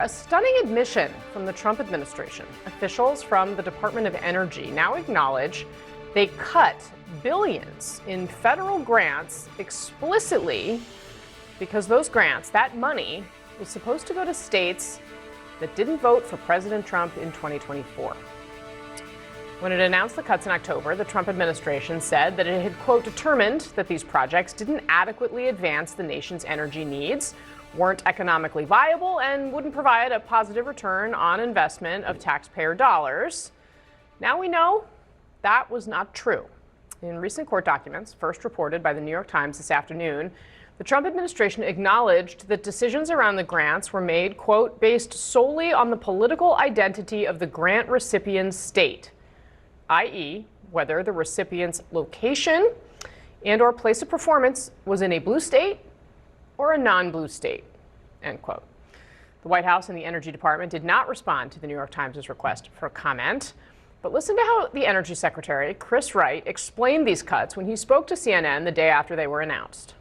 A stunning admission from the Trump administration. Officials from the Department of Energy now acknowledge they cut billions in federal grants explicitly because those grants, that money, was supposed to go to states that didn't vote for President Trump in 2024. When it announced the cuts in October, the Trump administration said that it had, quote, determined that these projects didn't adequately advance the nation's energy needs, weren't economically viable, and wouldn't provide a positive return on investment of taxpayer dollars. Now we know that was not true. In recent court documents, first reported by the New York Times this afternoon, the Trump administration acknowledged that decisions around the grants were made, quote, based solely on the political identity of the grant recipient's state, i.e., whether the recipient's location and or place of performance was in a blue state or a non-blue state, end quote. The White House and the Energy Department did not respond to the New York Times' request for comment. But listen to how the Energy Secretary, Chris Wright, explained these cuts when he spoke to CNN the day after they were announced.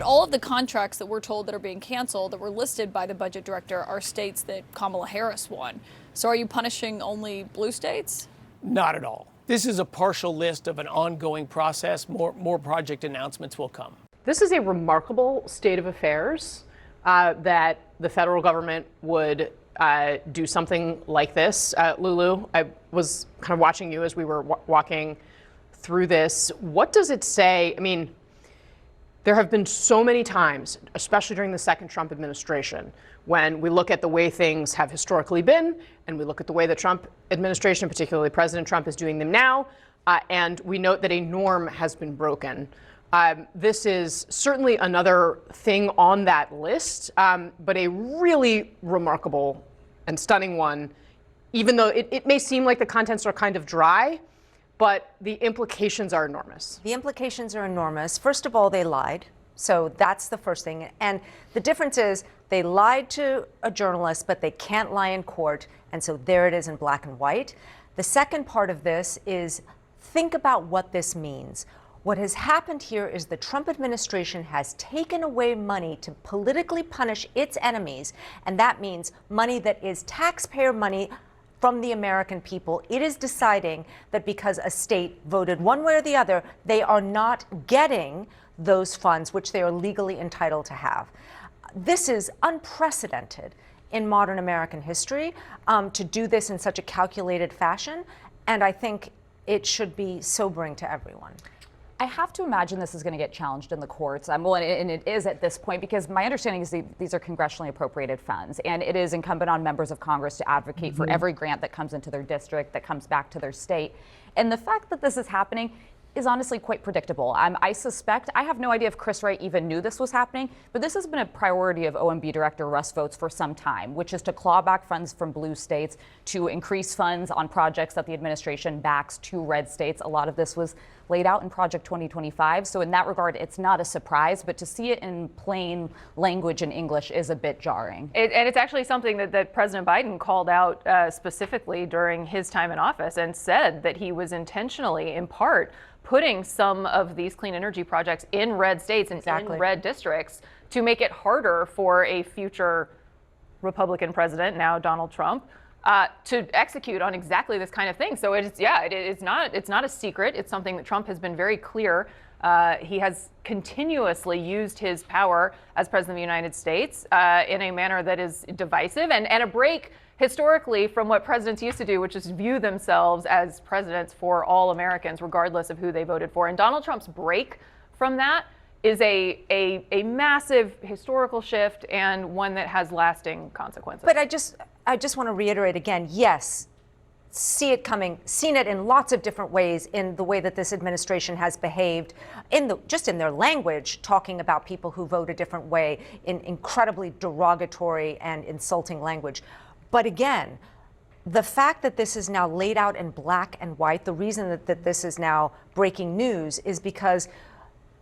All of the contracts that we're told that are being canceled that were listed by the budget director are states that Kamala Harris won. So are you punishing only blue states? Not at all. This is a partial list of an ongoing process. More project announcements will come. This is a remarkable state of affairs that the federal government would do something like this. Lulu, I was kind of watching you as we were walking through this. What does it say? I mean, there have been so many times, especially during the second Trump administration, when we look at the way things have historically been, and we look at the way the Trump administration, particularly President Trump, is doing them now, and we note that a norm has been broken. This is certainly another thing on that list, but a really remarkable and stunning one, even though it may seem like the contents are kind of dry, but the implications are enormous. The implications are enormous. First of all, they lied. So that's the first thing. And the difference is they lied to a journalist, but they can't lie in court. And so there it is in black and white. The second part of this is think about what this means. What has happened here is the Trump administration has taken away money to politically punish its enemies, and that means money that is taxpayer money from the American people. It is deciding that because a state voted one way or the other, they are not getting those funds which they are legally entitled to have. This is unprecedented in modern American history to do this in such a calculated fashion, and I think it should be sobering to everyone. I have to imagine this is going to get challenged in the courts. Well, and it is at this point, because my understanding is these are congressionally appropriated funds, and it is incumbent on members of Congress to advocate for every grant that comes into their district, that comes back to their state. And the fact that this is happening is honestly quite predictable. I suspect, I have no idea if Chris Wright even knew this was happening, but this has been a priority of OMB Director Russ Vought for some time, which is to claw back funds from blue states, to increase funds on projects that the administration backs to red states. A lot of this was laid out in Project 2025. So in that regard, it's not a surprise, but to see it in plain language in English is a bit jarring. And it's actually something that President Biden called out specifically during his time in office, and said that he was intentionally, in part, putting some of these clean energy projects in red states and in red districts to make it harder for a future Republican president, now Donald Trump, to execute on exactly this kind of thing. So it's not a secret. It's something that Trump has been very clear. He has continuously used his power as president of the United States in a manner that is divisive and a break historically from what presidents used to do, which is view themselves as presidents for all Americans, regardless of who they voted for. And Donald Trump's break from that is a massive historical shift, and one that has lasting consequences. But I just want to reiterate again, yes, see it coming, seen it in lots of different ways in the way that this administration has behaved, just in their language, talking about people who vote a different way in incredibly derogatory and insulting language. But again, the fact that this is now laid out in black and white, the reason that this is now breaking news is because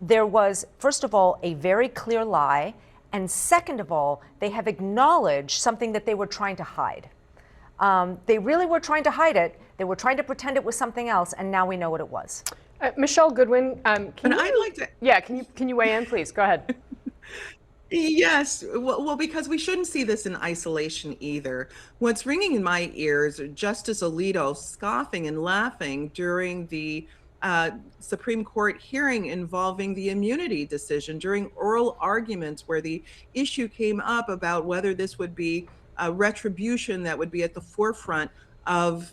there was, first of all, a very clear lie, and second of all, they have acknowledged something that they were trying to hide. They really were trying to hide it. They were trying to pretend it was something else, and now we know what it was. Michelle Goodwin, I'd like to. Yeah, can you weigh in, please? Go ahead. Yes, well, because we shouldn't see this in isolation either. What's ringing in my ears are Justice Alito scoffing and laughing during the Supreme Court hearing involving the immunity decision, during oral arguments where the issue came up about whether this would be a retribution that would be at the forefront of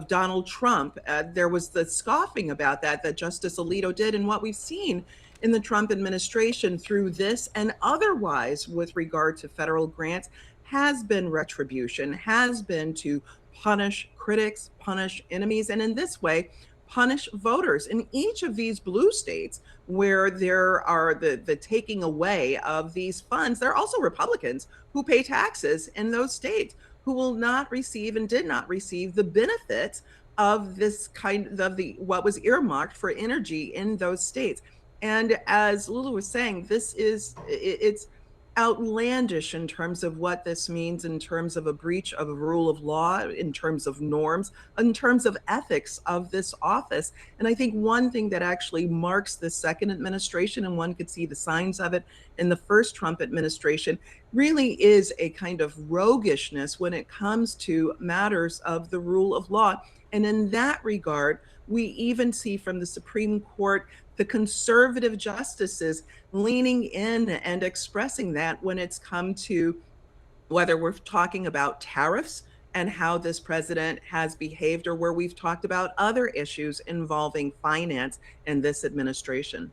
Donald Trump. There was the scoffing about that Justice Alito did, and what we've seen in the Trump administration through this and otherwise with regard to federal grants has been retribution, has been to punish critics, punish enemies, and in this way, punish voters. In each of these blue states where there are the taking away of these funds, there are also Republicans who pay taxes in those states who will not receive and did not receive the benefits of this kind of what was earmarked for energy in those states. And as Lulu was saying, it's outlandish in terms of what this means, in terms of a breach of a rule of law, in terms of norms, in terms of ethics of this office. And I think one thing that actually marks the second administration, and one could see the signs of it in the first Trump administration, really is a kind of roguishness when it comes to matters of the rule of law. And in that regard, we even see from the Supreme Court the conservative justices leaning in and expressing that when it's come to whether we're talking about tariffs and how this president has behaved, or where we've talked about other issues involving finance in this administration.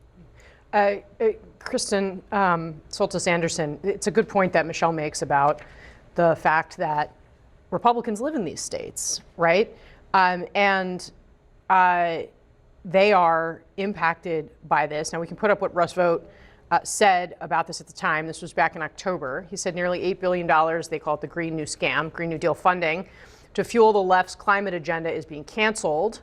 Kristen Soltis Anderson, it's a good point that Michelle makes about the fact that Republicans live in these states, right? They are impacted by this. Now, we can put up what Russ Vought said about this at the time. This was back in October. He said nearly $8 billion, they call it the Green New Scam, Green New Deal funding, to fuel the left's climate agenda is being canceled.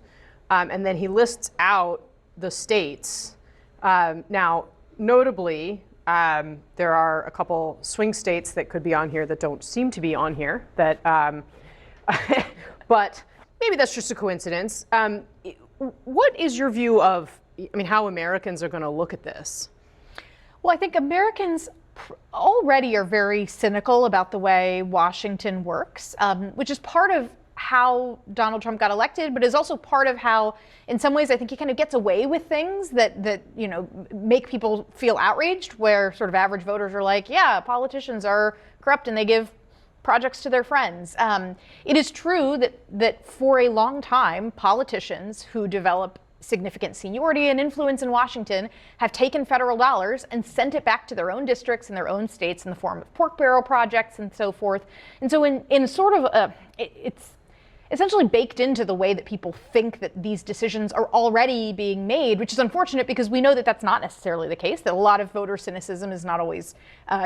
And then he lists out the states. Now, notably, there are a couple swing states that could be on here that don't seem to be on here. But maybe that's just a coincidence. What is your view of, how Americans are going to look at this? Well, I think Americans already are very cynical about the way Washington works, which is part of how Donald Trump got elected, but is also part of how, in some ways, I think he kind of gets away with things that make people feel outraged, where sort of average voters are like, yeah, politicians are corrupt and they give projects to their friends. It is true that for a long time, politicians who develop significant seniority and influence in Washington have taken federal dollars and sent it back to their own districts and their own states in the form of pork barrel projects and so forth. And so in sort of it's essentially baked into the way that people think that these decisions are already being made, which is unfortunate because we know that that's not necessarily the case, that a lot of voter cynicism is not always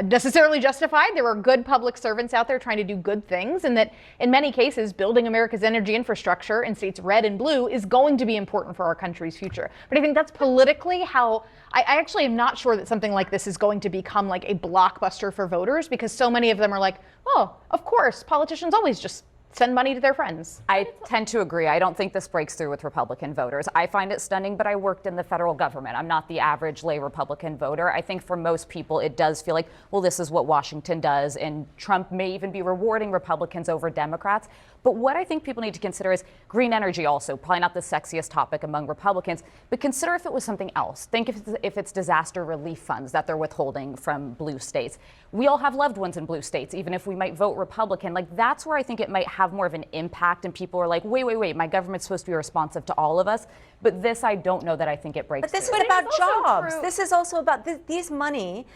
necessarily justified. There are good public servants out there trying to do good things, and that in many cases, building America's energy infrastructure in states red and blue is going to be important for our country's future. But I think that's politically how I actually am not sure that something like this is going to become like a blockbuster for voters, because so many of them are like, oh, of course, politicians always just send money to their friends. I tend to agree. I don't think this breaks through with Republican voters. I find it stunning, but I worked in the federal government. I'm not the average lay Republican voter. I think for most people, it does feel like, well, this is what Washington does, and Trump may even be rewarding Republicans over Democrats. But what I think people need to consider is green energy also, probably not the sexiest topic among Republicans, but consider if it was something else. Think if it's disaster relief funds that they're withholding from blue states. We all have loved ones in blue states, even if we might vote Republican. Like, that's where I think it might have more of an impact, and people are like, wait, my government's supposed to be responsive to all of us. But this, I don't know that I think it breaks But this through. is about jobs. This is also about this money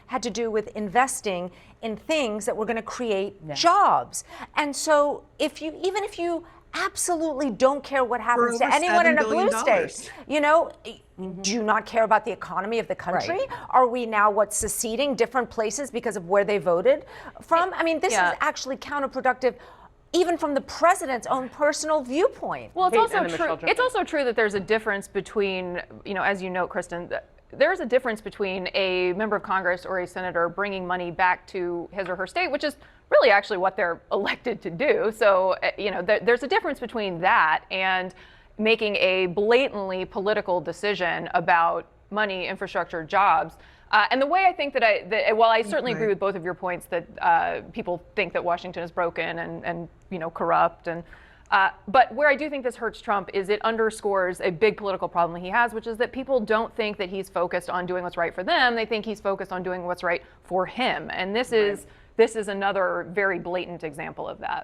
had to do with investing in things that were going to create jobs. And so even if you absolutely don't care what happens to anyone in a blue state, do you not care about the economy of the country? Right. Are we now seceding different places because of where they voted from? This is actually counterproductive, even from the president's own personal viewpoint. Well, it's also true. It's also true that there's a difference between, as you note, Kristen, there's a difference between a member of Congress or a senator bringing money back to his or her state, which is really actually what they're elected to do. So, there's a difference between that and making a blatantly political decision about money, infrastructure, jobs. And the way I think that while I certainly agree with both of your points that people think that Washington is broken and corrupt, but where I do think this hurts Trump is it underscores a big political problem he has, which is that people don't think that he's focused on doing what's right for them. They think he's focused on doing what's right for him. And this is another very blatant example of that.